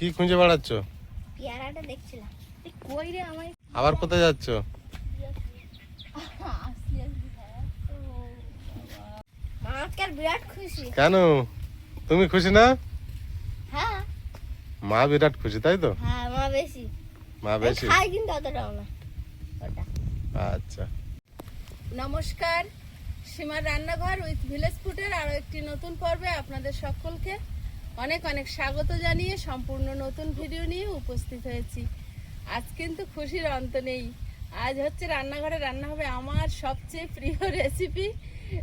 কি খুঁজে বেড়াচ্ছ? পেয়ারাটা দেখছিলাম। কই রে আমায় আবার কোথায় যাচ্ছ? মা আজকাল বিরাট খুশি। কেন, তুমি খুশি না? হ্যাঁ মা বিরাট খুশি, তাই তো? হ্যাঁ মা বেশি। মা বেশি? খাই কিন্তু অতটাও না ওটা। আচ্ছা, নমস্কার, সীমার রান্নাঘর উইথ ভিলেজ ফুডের আরও একটি নতুন পর্বে আপনাদের সকলকে অনেক অনেক স্বাগত জানিয়ে সম্পূর্ণ নতুন ভিডিও নিয়ে উপস্থিত হয়েছি। আজ কিন্তু খুশির অন্ত নেই। আজ হচ্ছে রান্নাঘরে রান্না হবে আমার সবচেয়ে প্রিয় রেসিপি।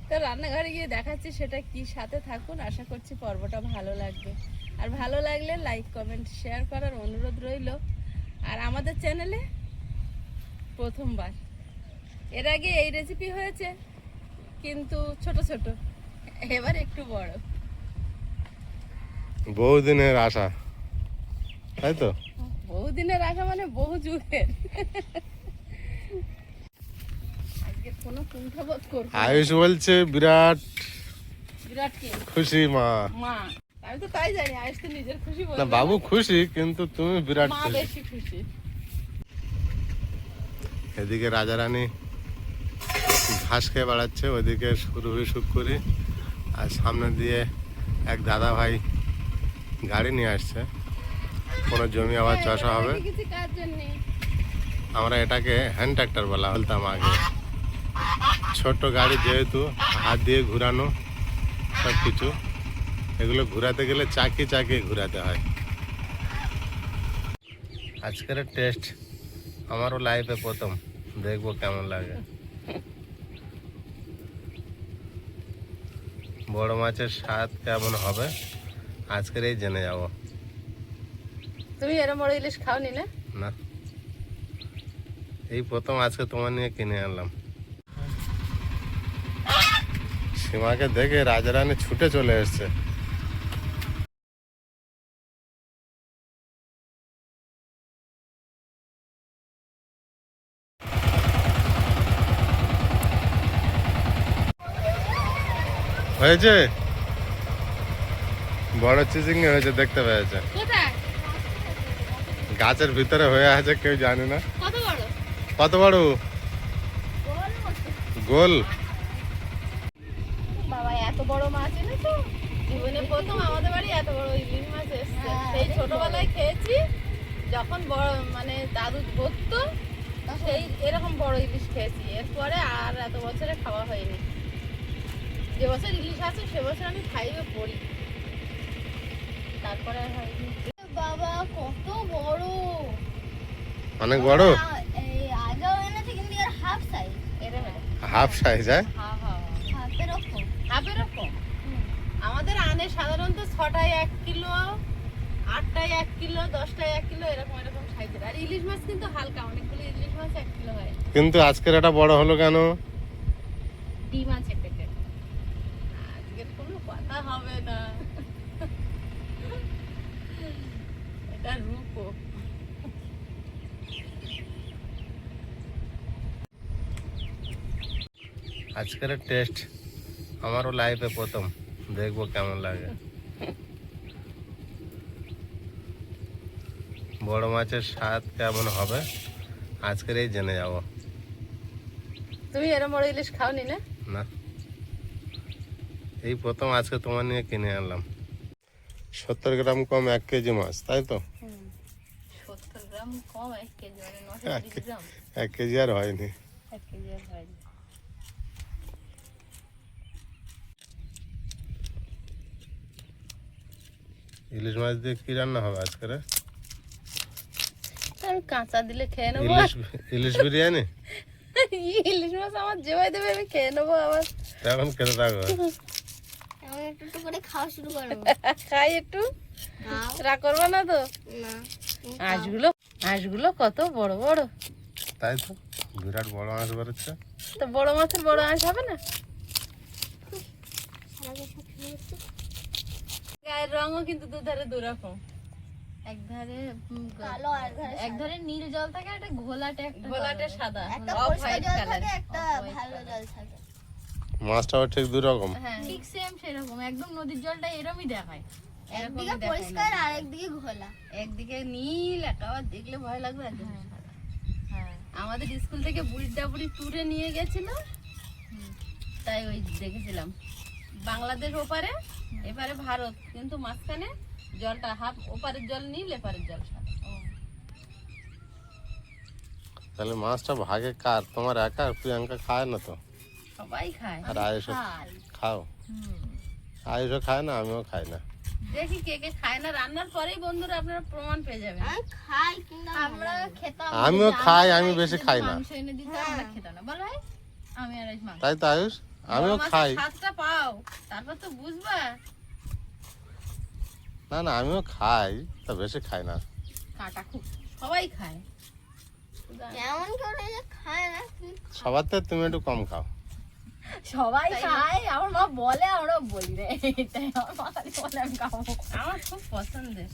তো রান্নাঘরে গিয়ে দেখাচ্ছি সেটা কি, সাথে থাকুন। আশা করছি পর্বটা ভালো লাগবে, আর ভালো লাগলে লাইক কমেন্ট শেয়ার করার অনুরোধ রইল। আর আমাদের চ্যানেলে প্রথমবার, এর আগে এই রেসিপি হয়েছে কিন্তু ছোট ছোট, এবার একটু বড়। বহুদিনের আশা, তাই তো? বহুদিনের আশা মানে বহু যুগের। আজকে কোনো কুণ্ঠাবোধ করব না। আয়ুষ বলছে বিরাট বিরাট কি খুশি মা। মা, আমি তো তাই জানি। আজ তো নিজের খুশি না, বলবে বাবু না। খুশি কিন্তু তুমি বিরাট মা খুশি। বেশি খুশি। এদিকে রাজারানী ঘাস খেয়ে বেড়াচ্ছে, ওইদিকে সুরভি শুক্কুরি, আর সামনে দিয়ে এক দাদা ভাই গাড়ি নিয়ে আসছে। কোনো জমি আবার চাষা হবে। কিছু কাজ জন্য আমরা এটাকে হ্যান্ড ট্র্যাক্টর বলা বলতাম আগে। ছোট গাড়ি, যেহেতু হাত দিয়ে ঘুরানো সব কিছু, এগুলো ঘুরাতে গেলে চাকি চাকি ঘুরাতে হয়। আজকের টেস্ট আমারও লাইফে প্রথম, দেখবো কেমন লাগে। বড় মাছের স্বাদ কেমন হবে আজকের এই জেনে যাব। তুমি এরম বড় ইলিশ খাওনি না? না, এই প্রথম আজকে তোমার নিয়ে কিনে আনলাম। সীমাকে দেখে রাজারানী ছুটে চলে এসছে। হয়েছে বড় চিচিঙ্গি হয়েছে, দেখতে পেয়েছে। কোথায়? গাছের ভিতরে হয়ে আছে, কেউ জানে না। কত বড়? কত বড়? গোল। বাবা, এত বড় মাছ এনেছো? জীবনে প্রথম আমাদের বাড়ি এত বড় ইলিশ মাছ এসছে। সেই ছোটবেলায় খেয়েছি যখন বড়, মানে দাদু ধরতো, সেই এরকম বড় ইলিশ খেয়েছি। এরপরে আর এত বছরে খাওয়া হয়নি। যে বছর ইলিশ আছে সে বছর আমি 5-এ পড়ি, তারপরে আর হয়নি। বাবা কত বড়! অনেক বড়। এই আগেও এনেছে কিন্তু এর হাফ সাইজ। এরকম হাফ সাইজ? হ্যাঁ, হাফের রকম। হাফের রকম। আমাদের আনে সাধারণত 6টায় 1 কিলো, 8টায় 1 কিলো, 10টায় 1 কিলো, এরকম এরকম সাইজের। আর ইলিশ মাছ কিন্তু হালকা, অনেকগুলো ইলিশ মাছ 1 কিলো হয়। কিন্তু আজকের এটা বড় হলো কেন? ডিম আছে পেটে, আজকের কোনো কথা হবে না। এটা রূপো। আজকের টেস্ট আমারও লাইফে প্রথম, দেখবো কেমন লাগে। বড় মাছের স্বাদ কেমন হবে আজকের এই জেনে যাব। তুমি এরম বড় ইলিশ খাওনি না? না, এই প্রথম আজকে তোমার নিয়ে কিনে আনলাম। 70 গ্রাম কম 1 কেজি মাছ, তাই তো? 70 গ্রাম কম 1 কেজি, মানে 930 গ্রাম। 1 কেজি আর হয়নি। 1 কেজি আর হয়নি। ইলিশ মাছ দিয়ে কি রান্না হবে আজকে? আমি কাঁচা দিলে খেয়ে নেবো। ইলিশ বিরিয়ানি? ইলিশ মাছ আমার যেভাবে দেবে আমি খেয়ে নেবো। আবার এখন খেতে থাকো। আমি একটু একটু করে খাওয়া শুরু করব। খাই একটু, রাগ করবো না তো? না হাঁসগুলো কত বড় বড়। তাই তো, বিরাট বড় মাছ বেরোচ্ছে। তো বড় মাছের বড় হাঁস হবে না? গায়ের রঙও কিন্তু দুধারে দুরকম। একধারে কালো আর একধারে নীল জল থাকে, একটা ঘোলাটে, একটা ঘোলাটে সাদা, একটা অফ পরিষ্কার হোয়াইট জল কালার। থাকে, একটা ভালো জল থাকে। মাছটাও ঠিক দুই রকম। হ্যাঁ, ঠিক সেম সেরকম। একদম নদীর জলটা এরমই দেখায়, একদিকে এরকমই দেখায় পরিষ্কার না। আর একদিকে ঘোলা। একদিকে নীল, একেবারে দেখলে ভয় লাগবে, একদিকে সাদা। আমাদের স্কুল থেকে বুড়ির ডাবুড়ি ট্যুরে নিয়ে গেছিল, তাই ওই দেখেছিলাম বাংলাদেশ ওপারে, এপারে ভারত, কিন্তু মাঝখানে জলটা হাফ, ওপারের জল নীল, এপারের জল সাদা। তাহলে মাছটা ভাগে কার? তোমার একা? প্রিয়াঙ্কা খায় না তো? সবাই খায়। আর আয়ুষও খায়। খাও? আয়ুষও খায় না, আমিও খাই না। দেখি কে কে খায় না, রান্নার পরেই বন্ধুরা আপনারা প্রমাণ পেয়ে যাবেন। আমি খাই কিন্তু আমরা খেতাম, আমিও খাই, আমি বেশি খাই না। মাংস এনে দিতে আমরা খেতাম না, বল ভাই আমি আর আজ মাংস। তাই তো আয়ুষ, আমিও বড় মাছের খাই। স্বাদটা পাও, তারপর তো বুঝবা। না না, আমিও খাই, তা বেশি খাই না। কাঁটা খুব, সবাই খায়। শুধু আমি- কেমন করে যে খায় না কিন্তু সবার থেকে তুমি একটু কম খাও। সবাই খায়, আমার মা বলে, আমরাও বলি রে, এটাই আমার মা খালি বলে আমি খাবো। আমার খুব পছন্দের।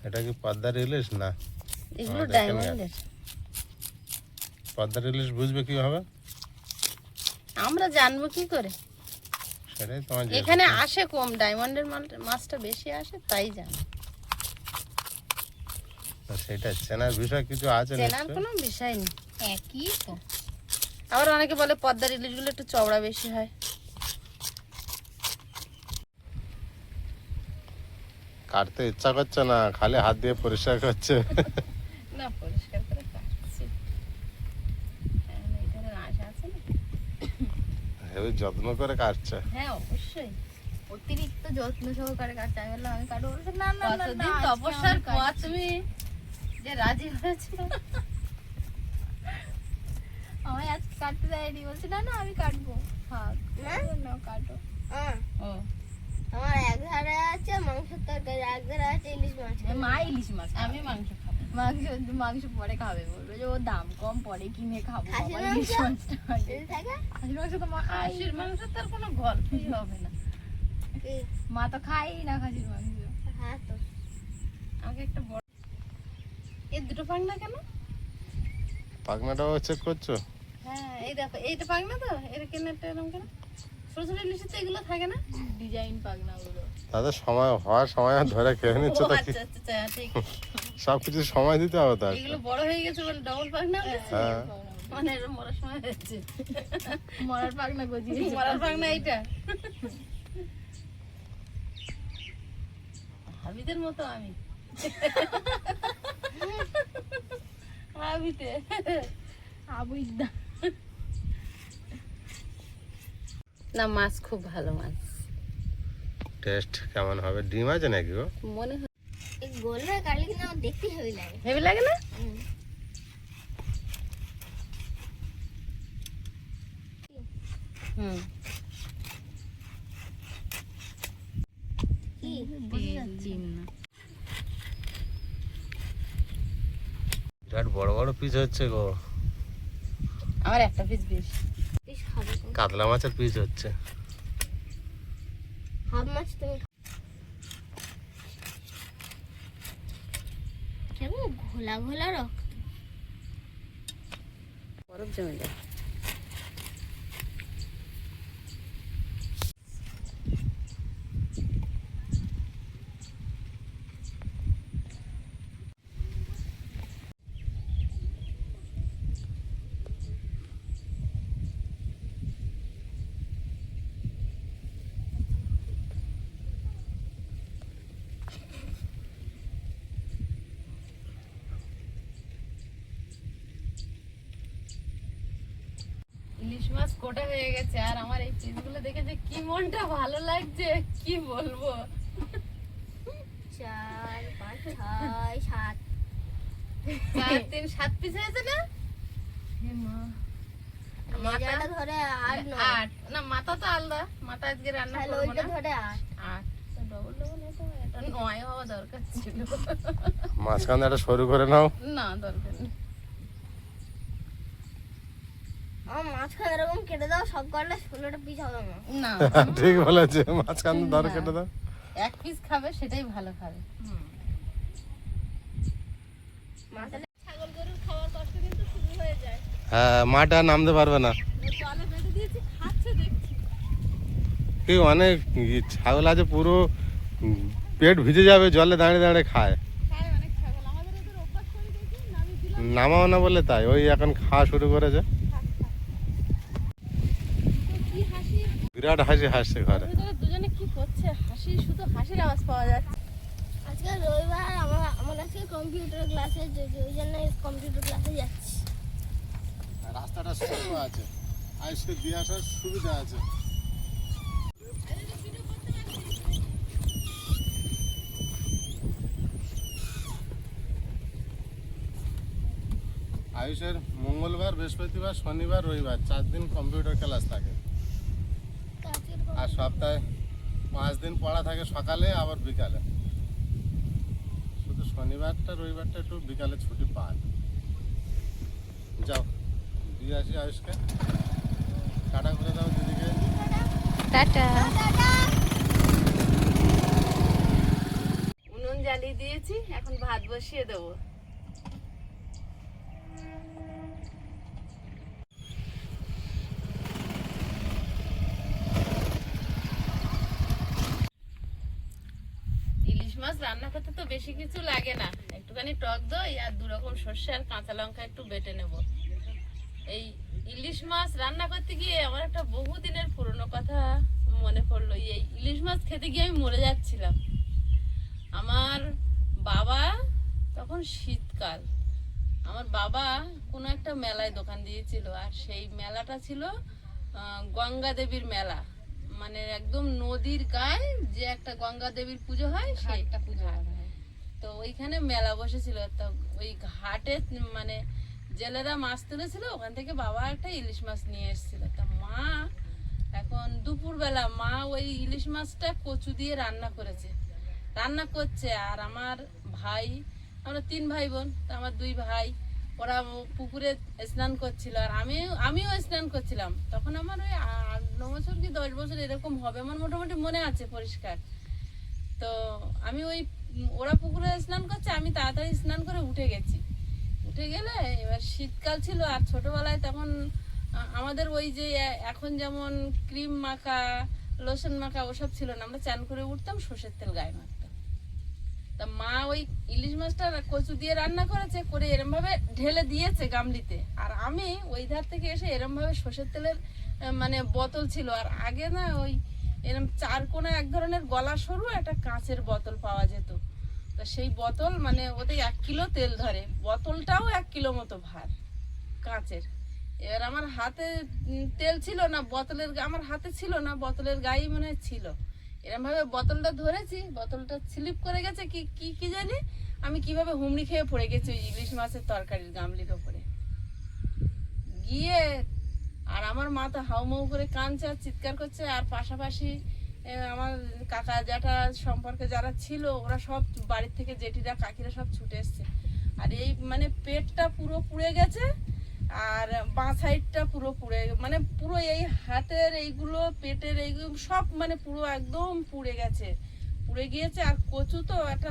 এটা কি পদ্মার ইলিশ? না, এগুলো দেখে নিয়ে ডায়মন্ডের। পদ্মার ইলিশ বুঝবে কিভাবে? আমরা জানবো কি করে? সেটাই তোমার জিজ্ঞেস এখানে করছি। আসে কম, ডায়মন্ডের মাছটা বেশি আসে, তাই জানি। তা সেটা চেনার বিষয় কিছু আছে চেনার নিশ্চয়ই। কোনো বিষয় নেই। একই তো। আবার অনেকে বলে পদ্মার ইলিশগুলো একটু চওড়া বেশি হয়। কাটতে ইচ্ছা করছে না, খালি হাত দিয়ে পরিষ্কার করছে। না, পরিষ্কার করে কাটছি। কারণ এখানে আশা আছে না। হেবি যত্ন করে কাটছে। হ্যাঁ, অবশ্যই। অতিরিক্ত যত্ন সহকারে কাটতে, আমি বললাম আমি কাটবো, বলছে, না না না, না, কতদিন আজকে তপস্যার আমি পর কাটছি। তুমি যে রাজি হয়েছো। আমায় আজকে কাটতে দেয়নি, বলছে না না আমি কাটবো, থাক না? না কাটো। ও, আমার এক ধারে আছে মাংসের তরকারি, এক ধারে আছে ইলিশ মাছ। মা ইলিশ মাছ আমি মাংস খাবো। মাংস মাংস পরে খাবে, বলবে যে ও দাম কম, পরে কিনে খাবো। খাসির বাবা, ইলিশ মাংস? মাছটা আগে। যদি থাকে খাসির মাংস তো মা খাই, খাসির মাংস তার কোনো গল্পই হবে না। কি? মা তো খাই না খাসির মাংস। হ্যাঁ তো আমাকে একটা বড়, এই দুটো পাংনা কেন? পাখনাটাও চেক করছো? হ্যাঁ, এই দেখো, এইটা পাংনা তো, এর কেনাটা এরকম কেন? ছোট ছোট ইলিশে তো এগুলো থাকে না? ডিজাইন পাগনা ওগুলো। তাদের সময় হওয়ার সময় ধরে খেয়ে ও, নিচ্ছে, তা কি আচ্ছা আচ্ছা আচ্ছা, ঠিক। সবকিছু সময় দিতে হবে তো এগুলো একটা। বড় হয়ে গেছে বলে ডবল পাংনা হয়েছে। হ্যাঁ, মানে এরকম মরার সময় হয়েছে। মরার পাগনা গজিয়ে মরার পাংনা এইটা। হাবিদের মতো আমি। হাবিতে। আবুইদা। না, মাছ খুব ভালো মাছ। টেস্ট কেমন হবে? ডিম আছে নাকি গো? মনে হয় এই গোল হয়ে কাটলে কিন্তু আমার দেখতে হেভি লাগে। হেভি লাগে না? হুম। হুম। কি? ডিম না। বিরাট বড় বড় পিস হচ্ছে গো। আমার একটা পিস বেশ। পিস খাবে তো। কাতলা মাছের পিস হচ্ছে। হাফ মাছ তুমি কেমন ঘোলা ঘোলা রক্ত। বরফ জমে যায়। ইলিশ মাছ কোটা হয়ে গেছে, আর আমার এই পিসগুলো দেখে যে কি মনটা ভালো লাগছে, কি বলবো। 4 5 6 7 4 3 7 পিস হয়েছে না? হে মা, লেজাটা ধরে 8 9 8 না, মাথা তো আলাদা, মাথা আজকে রান্না তাহলে করবো ওইটা না। ধরে 8 8 তো ডবল ডবল, এটা 9 হওয়া দরকার ছিল। মাঝখানে একটা সরু করে নাও। না, দরকার নেই। আমার মাঝখানে এরকম কেটে দাও, সব কটা 16টা পিস হবে না। না, ঠিক বলেছে, মাঝখানে ধরে কেটে দাও। এক পিস খাবে সেটাই ভালো খাবে। ছাগল গরুর খাওয়ার কষ্ট কিন্তু শুরু হয়ে যায়। হ্যাঁ, মাটা নামতে পারবে না। জলে বেঁধে দিয়েছি, খাচ্ছে দেখছি। কি অনেক ছাগল আছে পুরো পেট ভিজে যাবে, জলে দাঁড়িয়ে দাঁড়িয়ে খায়। খায় অনেক ছাগল, আমাদের ওদের অভ্যাস করে দিয়েছি, নামিয়ে দিলাম। নামাও না বলে তাই, ওই এখন খাওয়া শুরু করেছে। কি হাসি, বিরাট হাসি হাসছে ঘরে। ভিতরে দুজনে কি করছে, হাসি, শুধু হাসির আওয়াজ পাওয়া যাচ্ছে। আজকে রবিবার, আমার আজকে কম্পিউটার ক্লাসে, ওই জন্য কম্পিউটার ক্লাসে যাচ্ছি। রাস্তাটা সরু আছে, আজকে দিয়ে আসার সুবিধা আছে। আয়ুষের মঙ্গলবার, বৃহস্পতিবার, শনিবার, রবিবার 4 দিন কম্পিউটার ক্লাস থাকে। কাজের আর সপ্তাহে 5 দিন পড়া থাকে, সকালে আবার বিকালে। শুধু শনিবারটা রবিবারটা একটু বিকালে ছুটি পান। যাও দিয়ে আসি আয়ুষকে, টাটা করে দাও দিদিকে। টাটা। উনুন জ্বালিয়ে দিয়েছি, এখন ভাত বসিয়ে দেবো। ইলিশ মাছ রান্না করতে তো বেশি কিছু লাগে না, একটুখানি টক দই আর 2 রকম সর্ষে আর কাঁচা লঙ্কা একটু বেটে নেব। এই ইলিশ মাছ রান্না করতে গিয়ে আমার একটা বহুদিনের পুরনো কথা মনে পড়লো। এই ইলিশ মাছ খেতে গিয়ে আমি মরে যাচ্ছিলাম। আমার বাবা, তখন শীতকাল, আমার বাবা কোনো একটা মেলায় দোকান দিয়েছিল, আর সেই মেলাটা ছিল গঙ্গা দেবীর মেলা। মানে একদম নদীর গায়ে যে একটা গঙ্গা দেবীর পুজো হয়, সেইটা পুজো হয়। তো ওইখানে মেলা বসেছিল, তো ওই ঘাটে মানে জেলেরা মাছ তুলেছিল, ওখান থেকে বাবা একটা ইলিশ মাছ নিয়ে এসেছিল। তা মা এখন দুপুরবেলা মা ওই ইলিশ মাছটা কচু দিয়ে রান্না করছে। আর আমার ভাই, আমরা 3 ভাই বোন, তো আমার 2 ভাই ওরা পুকুরে স্নান করছিল, আর আমিও স্নান করছিলাম। তখন আমার ওই 8-9 বছর কি 10 বছর এরকম হবে, আমার মোটামুটি মনে আছে পরিষ্কার। তো আমি ওরা পুকুরে স্নান করছে, আমি তাড়াতাড়ি স্নান করে উঠে গেলে এবার শীতকাল ছিল, আর ছোটবেলায় তখন আমাদের ওই যে এখন যেমন ক্রিম মাখা, লোশন মাখা ওসব ছিল না, আমরা চান করে উঠতাম, সর্ষের তেল গায়ে মাখতাম। তা মা ওই ইলিশ মাছটা কচু দিয়ে রান্না করে এরম ভাবে ঢেলে দিয়েছে গামলিতে, আর আমি ওই ধার থেকে এসে এরম ভাবে সর্ষের তেলের মানে বোতল ছিল, আর আগে না ওই এরম 4 কোণা এক ধরনের গলা সরু একটা কাঁচের বোতল পাওয়া যেত। তো সেই বোতল মানে ওতে 1 কিলো তেল ধরে, বোতলটাও 1 কিলো মতো ভার, কাঁচের। এবার আমার হাতে তেল ছিল না, আমার হাতে ছিল না, বোতলের গায়ে মনে হয় ছিল। এরকম ভাবে বোতলটা ধরেছি, বোতলটা স্লিপ করে গেছে কি জানি, আমি কিভাবে হুমড়ি খেয়ে পড়ে গেছি ওই ইলিশ মাছের তরকারির গামলির ওপরে গিয়ে। আর আমার মা তো হাউমাউ করে কাঁদছে আর চিৎকার করছে, আর পাশাপাশি আমার কাকা জ্যাঠা সম্পর্কে যারা ছিল ওরা সব বাড়ির থেকে, জেঠিরা কাকিরা সব ছুটে এসছে। আর এই মানে পেটটা পুরো পুড়ে গেছে, আর বাঁ সাইডটা পুরো পুড়ে, মানে পুরো এই হাতের এইগুলো, পেটের এইগুলো সব মানে পুরো একদম পুড়ে গিয়েছে। আর কচু তো একটা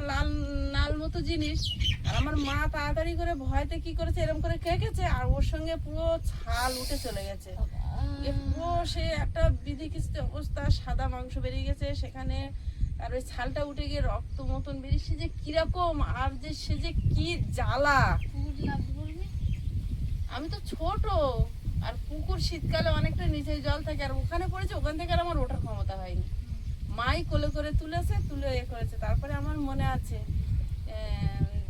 লাল মতো জিনিস, আর আমার মা তাড়াতাড়ি করে ভয়তে কি করেছে, এরকম করে খেয়েছে, আর ওর সঙ্গে পুরো ছাল উঠে চলে গেছে। পুরো সে একটা বিধিকিস্ত অবস্থা, সাদা মাংস বেরিয়ে গেছে সেখানে, আর ওই ছালটা উঠে গিয়ে রক্ত মতন বেরিয়ে, সে যে কিরকম, আর যে সে যে কি জ্বালা। আমি তো ছোট, আর পুকুর শীতকালে অনেকটা নিচে জল থাকে, আর ওখানে পড়েছে, ওখান থেকে আর আমার ওঠার ক্ষমতা হয়নি। মাই কোলে করে তুলে করেছে। তারপরে আমার মনে আছে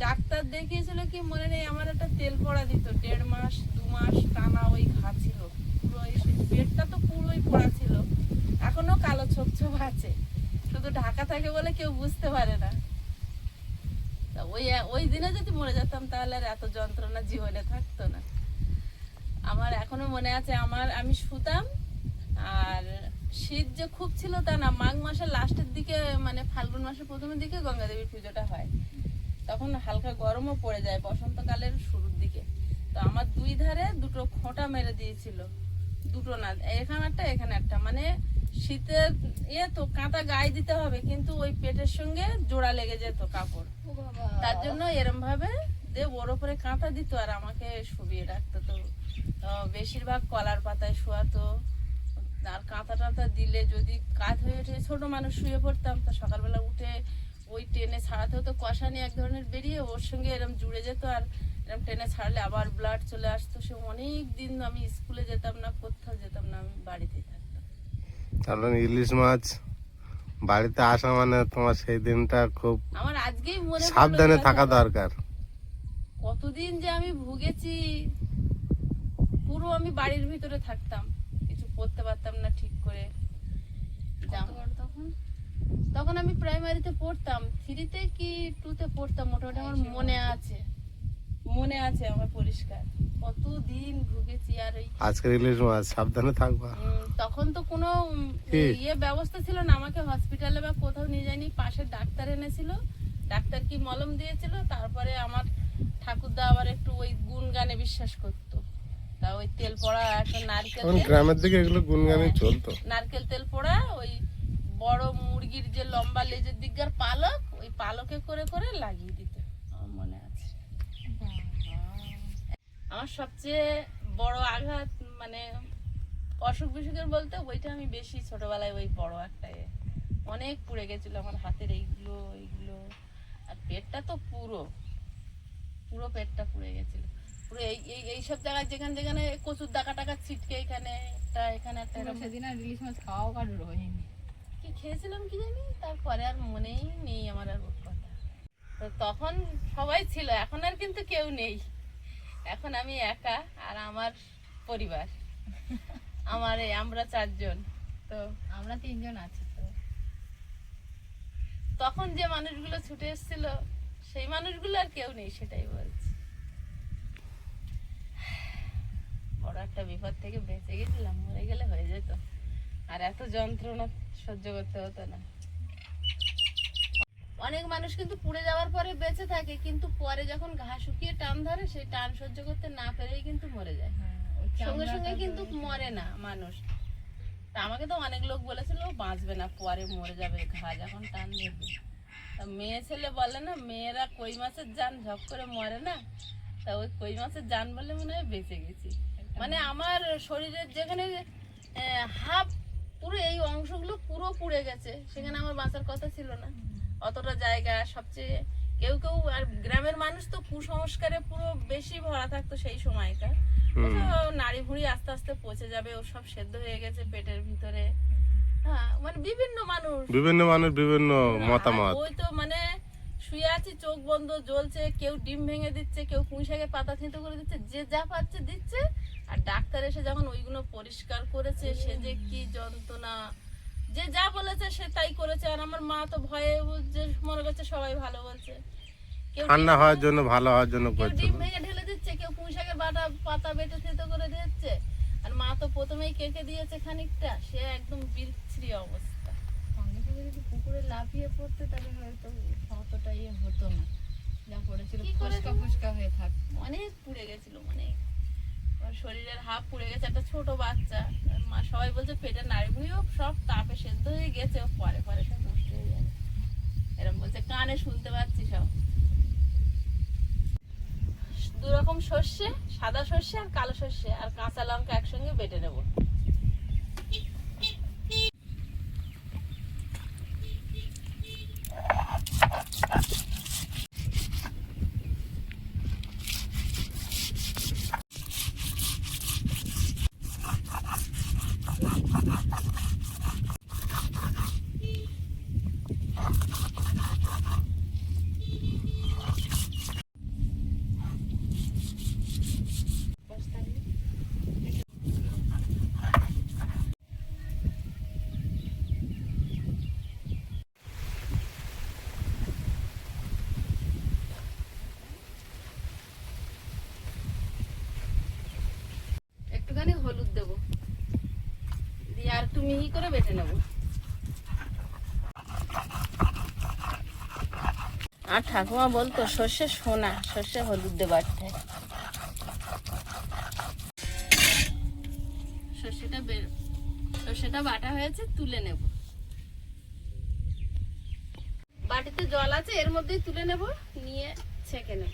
ডাক্তার দেখিয়েছিল কি মনে নেই, আমার একটা তেল পড়া দিত, 1.5 মাস 2 মাস টানা ওই ঘা ছিল, পুরো পেটটা তো পুরোই পড়া ছিল, এখনো কালো ছোপ ছোপ আছে, শুধু ঢাকা থাকে বলে কেউ বুঝতে পারে না। তা ওই দিনে যদি মরে যেতাম তাহলে আর এত যন্ত্রণা জীবনে থাকতো না। আমার এখনো মনে আছে, আমি শুতাম, আর শীত যে খুব ছিল তা না, মাঘ মাসের লাস্টের দিকে মানে ফাল্গুন মাসের প্রথমের দিকে গঙ্গা দেবীর পুজোটা হয়, তখন হালকা গরমও পড়ে যায় বসন্তকালের শুরুর দিকে। তো আমার 2 ধারে 2টো খোঁটা মেরে দিয়েছিল, 2টো না, এখানে একটা মানে শীতে তো কাঁথা গায়ে দিতে হবে, কিন্তু ওই পেটের সঙ্গে জোড়া লেগে যেত কাপড়। ও বাবা, তার জন্য এরম ভাবে দিয়ে ওর উপরে কাঁথা দিত আর আমাকে শুবিয়ে রাখতো। তো বেশিরভাগ কলার পাতায় শোয়াতো। আর কাঁথা টাথা দিলে যদি কাজ হয়ে ওঠে, ছোট মানুষ শুয়ে পড়তাম, তো সকালবেলা উঠে ওই টেনে ছাড়াতে হতো। কষানি এক ধরনের বেরিয়ে ওর সঙ্গে এরম জুড়ে যেত, আর এরম টেনে ছাড়লে আবার ব্লাড চলে আসতো। সে অনেক দিন আমি স্কুলে যেতাম না, কোথাও যেতাম না, আমি বাড়িতেই থাকতাম। তাহলে ইলিশ মাছ বাড়িতে আসা মানে তোমার সেই দিনটা খুব আমার আজকেই মনে পড়লো সাবধানে এই থাকা কথাটা। দরকার। কতদিন যে আমি ভুগেছি, পুরো আমি বাড়ির ভিতরে থাকতাম, কিছু পড়তে পারতাম না ঠিক করে। তখন আমি প্রাইমারিতে পড়তাম, 3-তে কি 2-তে পড়তাম মোটামুটি, আমার মনে আছে আমার পরিষ্কার। কতদিন ভুগেছি। আর ওই আজকের ইলিশ মাছ সাবধানে থাকবা। তখন তো কোনো কি? ব্যবস্থা ছিল না, আমাকে হসপিটালে বা কোথাও নিয়ে যায়নি। পাশে ডাক্তার এনেছিল, ডাক্তার কি মলম দিয়েছিল। তারপরে আমার ঠাকুরদা আবার একটু ওই গুণ গানে বিশ্বাস করতো। তা ওই তেল পড়া একটা নারকেল এখন তেল, গ্রামের দিকে এগুলো গুনগানি চলতো। নারকেল তেল পোড়া, ওই বড় মুরগির যে লম্বা লেজের দিককার পালক, ওই পালকে করে করে লাগিয়ে দিত, আমার মনে আছে। আমার সবচেয়ে বড় আঘাত মানে অসুখ বিসুখের বলতে ওইটা আমি বেশি ছোটবেলায় ওই বড় একটা অনেক পুড়ে গেছিল আমার হাতের এইগুলো। আর পেটটা তো পুরো পেটটা পুড়ে গেছিল পুরো। এইসব জায়গায় যেখানে যেখানে কচুর দাকা টাকা ছিটকে, এখানে একটা এরকম। সেদিন আর ইলিশ মাছ খাওয়াও কারোর হয়নি। কি খেয়েছিলাম কি জানি, তারপরে আর মনেই নেই আমার আর ওর কথা। তো তখন সবাই ছিল, এখন আর কিন্তু কেউ নেই। এখন আমি একা আর আমার পরিবার, আমরা 4 জন। তো আমরা 3 জন আছি। তো তখন যে মানুষগুলো ছুটে এসেছিল, সেই মানুষগুলো আর কেউ নেই, সেটাই বলছি। বড় একটা বিপদ থেকে বেঁচে গেছিলাম, মরে গেলে হয়ে যেত, আর এত যন্ত্রণা সহ্য করতে হতো না। অনেক মানুষ কিন্তু পুড়ে যাওয়ার পরে বেঁচে থাকে, কিন্তু পরে যখন ঘা শুকিয়ে টান ধরে, সেই টান সহ্য করতে না পেরেই কিন্তু মরে যায়। সঙ্গে সঙ্গে কিন্তু মরে না মানুষ। তা আমাকে তো অনেক লোক বলেছিল ও বাঁচবে না, পরে মরে যাবে ঘা যখন টান ধরবে। তা মেয়ে ছেলে বলে না, মেয়েরা কই মাছের জান ঝপ করে মরে না। তা ওই কই মাছের জান বলে মনে হয় বেঁচে গেছি। মানে আমার শরীরের যেখানে হাফ পুরো এই অংশগুলো পুরো পুড়ে গেছে, সেখানে আমার বাঁচার কথা ছিল না। অতটা জায়গা, সবচেয়ে কেউ আর গ্রামের মানুষ তো কুসংস্কারে পুরো বেশি ভরা থাকতো সেই সময়টা। নাড়ি ভুঁড়ি আস্তে আস্তে পচে যাবে, ও সব সেদ্ধ হয়ে গেছে পেটের ভিতরে। হ্যাঁ, মানে বিভিন্ন মানুষ বিভিন্ন মতামত। ওই তো মানে শুয়ে আছি, চোখ বন্ধ, জ্বলছে, কেউ ডিম ভেঙে দিচ্ছে, কেউ পুঁই শাকের পাতা থেঁতো করে দিচ্ছে, যে যা পাচ্ছে দিচ্ছে। আর ডাক্তার এসে যখন ওইগুলো পরিষ্কার করেছে, সে যে কি যন্ত্রণা, যে যা বলেছে সে তাই করেছে। আর আমার মা তো ভয়ে যে মনে করছে সবাই ভালো বলছে, কেউ ঠান্ডা হওয়ার জন্য, ভালো হওয়ার জন্য কেউ করছিল। ডিম ভেঙে ঢেলে দিচ্ছে, কেউ পুঁই শাকের পাতা বেটে থেঁতো করে দিচ্ছে। আর মা তো প্রথমেই কেটে দিয়েছে খানিকটা, সে একদম বিচ্ছিরি অবস্থা। সঙ্গে সঙ্গে যদি পুকুরে লাফিয়ে পড়তে, তাহলে হয়তো অতটা হতো না। যা পড়েছিল কি করে ফুসকা হয়ে থাক। অনেক পুড়ে গেছিল, অনেক। আমার শরীরের হাফ পুড়ে গেছে, একটা ছোট বাচ্চা। আর মা সবাই বলছে পেটের নাড়ি ভুঁড়িও সব তাপে সেদ্ধ হয়ে গেছে, ও পরে সব নষ্ট হয়ে যাবে এরকম বলছে, কানে শুনতে পাচ্ছি সব। 2 রকম সর্ষে, সাদা সর্ষে আর কালো সর্ষে আর কাঁচা লঙ্কা একসঙ্গে বেটে নেব। একটুখানি হলুদ দেবো, দিয়ে আর একটু মিহি করে বেটে নেব। আর ঠাকুমা বলতো সর্ষে সোনা, সর্ষে হলুদ দিয়ে বাটতে। সর্ষেটা সর্ষেটা বাটা হয়েছে, তুলে নেব। বাটিতে জল আছে, এর মধ্যেই তুলে নেব, নিয়ে ছেঁকে নেব।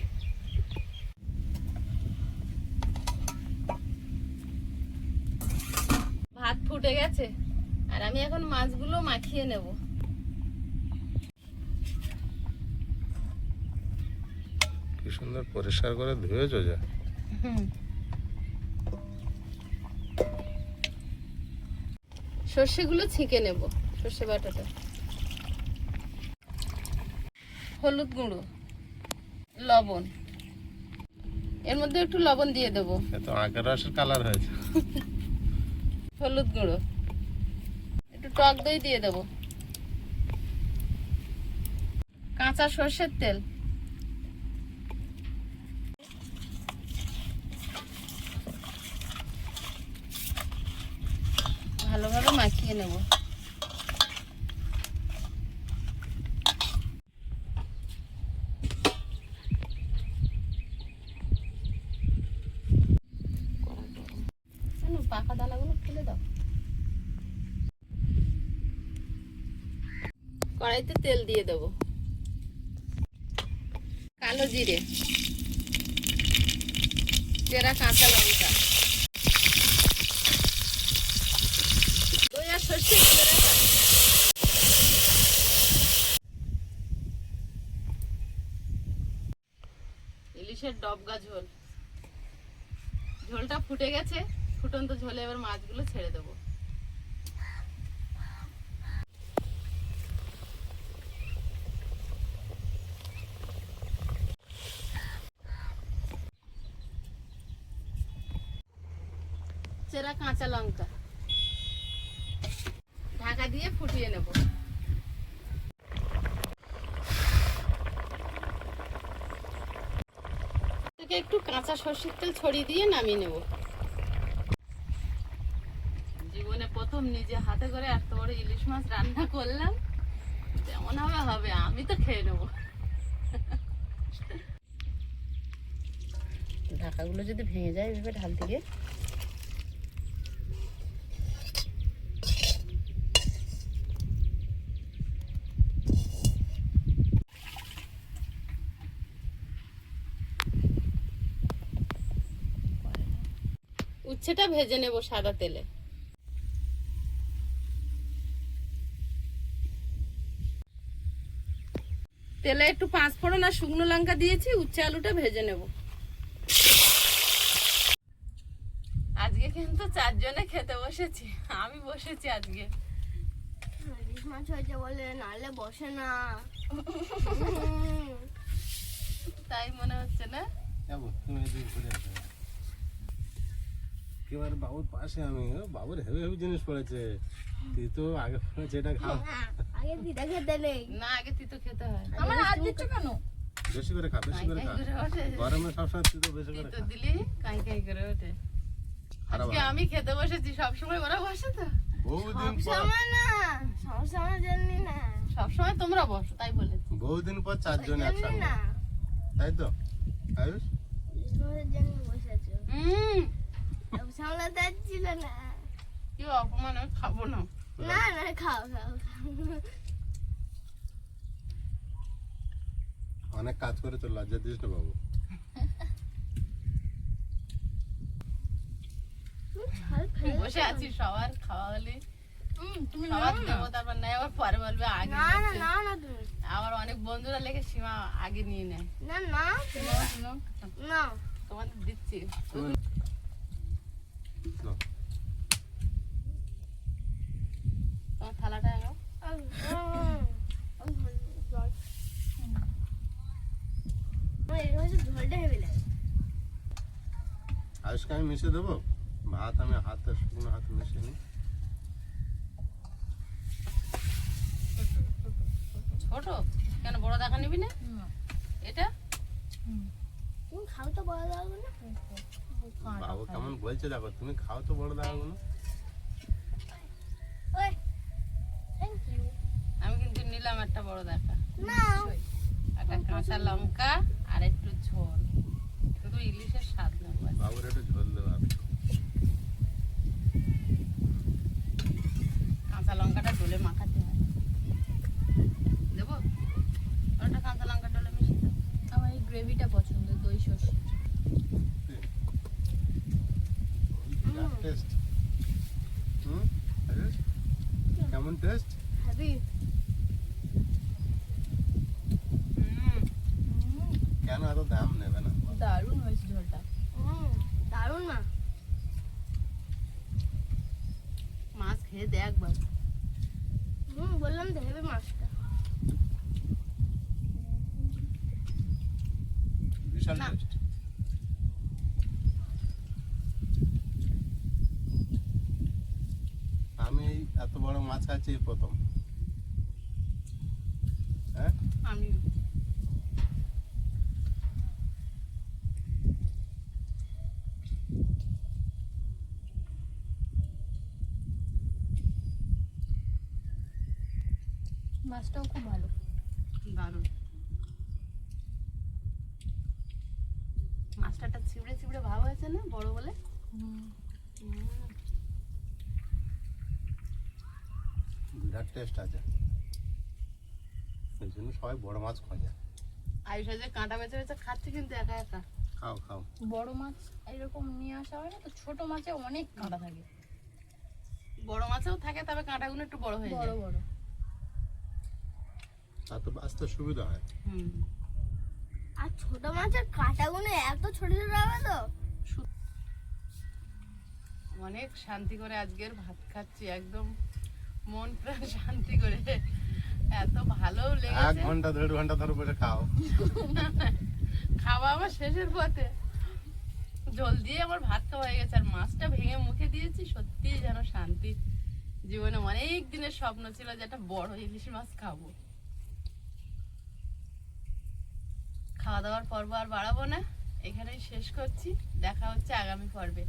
ভাত ফুটে গেছে আর আমি এখন মাছগুলো মাখিয়ে নেব। কি সুন্দর পরিষ্কার করে ধুয়েছো যা। সর্ষেগুলো ছেঁকে নেব, সর্ষে বাটাটা। হলুদ গুঁড়ো, লবণ, এর মধ্যে একটু লবণ দিয়ে দেবো। এত আখের রসের কালার হয়েছে। হলুদ গুঁড়ো, একটু টক দই দিয়ে দেবো, কাঁচা সর্ষের তেল, ভালোভাবে মাখিয়ে নেব। পাকা দানাগুলো ফেলে দাও। কড়াইতে তেল দিয়ে দেব, কালো জিরে, চেরা কাঁচা লঙ্কা, দই আর সর্ষে তুলে রাখা। ইলিশের ডবগা ঝোল। ঝোলটা ফুটে গেছে, ফুটন্ত ঝোলে এবার মাছগুলো ছেড়ে দেবো। চেরা কাঁচা লঙ্কা, ঢাকা দিয়ে ফুটিয়ে নেব। থেকে একটু কাঁচা সর্ষের তেল ছড়িয়ে দিয়ে নামিয়ে নেব। জীবনে প্রথম নিজে হাতে করে এত বড় ইলিশ মাছ রান্না করলাম। যেমন হবে হবে, আমি তো খেয়ে নেব। ঢাকাগুলো যদি ভেঙে যায় এভাবে ঢাল দিয়ে। উচ্ছেটা ভেজে নেব সাদা তেলে। তেলে একটু পাঁচফোড়ন আর শুকনো লঙ্কা দিয়েছি, উচ্ছে আলুটা ভেজে নেব। আজকে কিন্তু 4 জনে খেতে বসেছি, আমি বসেছি আজকে। ইলিশ মাছ হয়েছে বলে, নাহলে বসে না। তাই মনে হচ্ছে না? যাবো, তুমি এদিকে ঘুরে আসো। একেবারে বাবুর পাশে আমি, বাবুর হেভি হেভি জিনিস পড়েছে। তুই তো আগে যেটা খাও। আগে দিদা খেতে নেই। না, আগে তিতো খেতে হয়। আমার হাত দিচ্ছ কেন? বেশি করে খা, বেশি করে খা। কাই করে ওঠে। গরমে সবসময় তুই তো বেশি করে তিতো খা। দিলি কাই কাই করে ওঠে। আজকে আমি খেতে বসেছি, সবসময় ওরা বসে তো। বহুদিন পর, সময় না, সবসময় জানি না। সবসময় তোমরা বসো, তাই বলেছি। বহুদিন পর 4 জন জানি একসঙ্গে, না। তাই তো? আয়ুষ, ইলিশ মাছের জন্য বসেছো। সামলাতে ছিল না। কি অপমান, আমি খাবো না। না না, খাও খাও খাও। অনেক কাজ করে তো লজ্জা দিস না বাবু। বসে আছি, সবার খাওয়া হলে সবার দেবো, তারপর নাই আবার পরে বলবে আগে না না নিয়েছে। না না তুমি। আমার অনেক বন্ধুরা লেগে সীমা আগে নিয়ে নেয়। না না সীমা, সীমা, না। তোমাদের দিচ্ছি। নাও। তোমার থালাটা এলো। ঝোলটা হেভি লাগে। আয়ুষকে আমি মিশিয়ে দেবো ভাত, আমি হাতে শুকনো হাতে মিশিয়ে নিই। ছোট কেন, বড় দেখা নিবি না? এটা তুমি খাও তো বড় লাগবে না। বাবু কেমন বলছে দেখো, তুমি খাও তো বড় দাও না। ওই থ্যাংক ইউ। আমি কিন্তু নিলাম একটা বড় দেখা, না একটা কাঁচা লঙ্কা আর একটু ঝোল, শুধু ইলিশের স্বাদ নেবো। বাবুর একটু ঝোল দেবো। কাঁচা লঙ্কাটা ডলে মাখাতে হয়। দেবো ওটা কাঁচা লঙ্কা ডলে মিশিয়ে দাও। আমার এই গ্রেভিটা পছন্দ, দই সর্ষে। টেস্ট কেমন টেস্ট? হ্যাপি। কেন এত দাম নেবে না? দারুণ হয়েছে ঝোলটা। দারুণ না? মাছ খেয়ে দেখ একবার। বললাম তো হেভি মাছটা। বিশাল না। টেস্ট। আমি এই এত বড় মাছ খাচ্ছি এই প্রথম। হ্যাঁ আমি মাছটাও খুব ভালো। দারুণ। মাছটা একটা ছিবড়ে ছিবড়ে ভাব হয়েছে না বড় বলে? বিরাট টেস্ট আছে, এই জন্য সবাই বড় মাছ খোঁজে। আয়ুষ যে কাঁটা বেছে বেছে খাচ্ছে কিন্তু একা একা। খাও খাও। বড় মাছ এরকম নিয়ে আসা হয় না তো, ছোট মাছে অনেক কাঁটা থাকে। বড় মাছেও থাকে, তবে কাঁটাগুলো একটু বড় হয়ে বড় যায়। বড়। তার তো বাঁচতে সুবিধা হয়। হুম। আর ছোট মাছের কাঁটাগুলো এত ছোট ছোট হবে তো। অনেক শান্তি করে আজকের ভাত খাচ্ছি, একদম মন প্রাণ শান্তি করে। এত ভালো 1 লেগেছে। ঘন্টা 1.5 ঘন্টা ধরে বসে খাও। খাওয়া আমার শেষের পথে জল দিয়ে আমার ভাত খাওয়া হয়ে গেছে, আর মাছটা ভেঙে মুখে দিয়েছি। সত্যি যেন শান্তি। জীবনে অনেক দিনের স্বপ্ন ছিল যে একটা বড় ইলিশ মাছ খাবো। খাওয়া দাওয়ার পর্ব আর বাড়াবো না, এখানেই শেষ করছি। দেখা হচ্ছে আগামী পর্বে।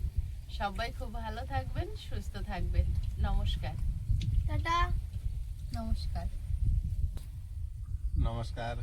সবাই খুব ভালো থাকবেন, সুস্থ থাকবেন। নমস্কার। টাটা। নমস্কার। নমস্কার।